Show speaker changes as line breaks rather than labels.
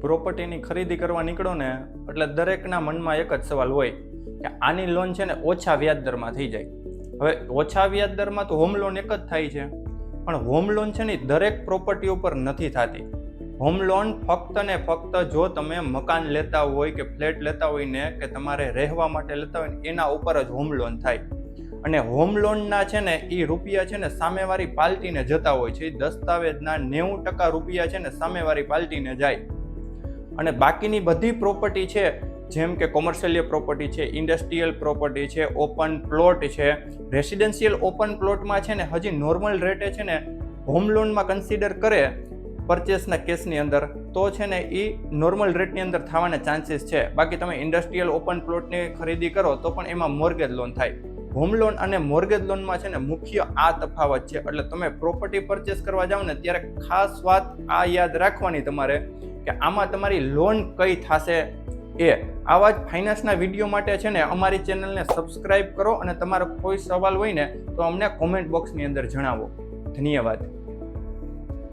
પ્રોપર્ટીની ખરીદી કરવા નીકળો ને એટલે દરેકના મનમાં એક જ સવાલ હોય કે આની લોન છે ને ઓછા વ્યાજ દરમાં થઈ જાય. હવે ઓછા વ્યાજ દરમાં તો હોમ લોન એક જ થાય છે, પણ હોમ લોન છે ને દરેક પ્રોપર્ટી ઉપર નથી થતી. હોમ લોન ફક્ત ને ફક્ત જો તમે મકાન લેતા હોય કે ફ્લેટ લેતા હોય ને કે તમારે રહેવા માટે લેતા હોય ને એના ઉપર જ હોમ લોન થાય. અને હોમ લોનના છે ને એ રૂપિયા છે ને સામેવાળી પાર્ટીને જતા હોય છે. દસ્તાવેજના 90% રૂપિયા છે ને સામેવાળી પાર્ટીને જાય. અને બાકીની બધી પ્રોપર્ટી છે, જેમ કે કોમર્શિયલ પ્રોપર્ટી છે, ઇન્ડસ્ટ્રીયલ પ્રોપર્ટી છે, ઓપન પ્લોટ છે, રેસિડેન્શિયલ ઓપન પ્લોટમાં છે ને હજી નોર્મલ રેટે છે ને હોમ લોનમાં કન્સિડર કરે પરચેસના કેસની અંદર તો છે ને એ નોર્મલ રેટની અંદર થવાના ચાન્સીસ છે. બાકી તમે ઇન્ડસ્ટ્રીયલ ઓપન પ્લોટની ખરીદી કરો તો પણ એમાં મોર્ગેજ લોન થાય. હોમ લોન અને મોર્ગેજ લોનમાં છે ને મુખ્ય આ તફાવત છે. એટલે તમે પ્રોપર્ટી પરચેસ કરવા જાઓ ને ત્યારે ખાસ વાત આ યાદ રાખવાની તમારે કે આમાં તમારી લોન કઈ થશે. આવા જ ફાઇનાન્સના વિડીયો માટે છે ને અમારી ચેનલને સબસ્ક્રાઇબ કરો અને તમારો કોઈ સવાલ હોય ને તો અમને કોમેન્ટ બોક્સની અંદર જણાવો. ધન્યવાદ.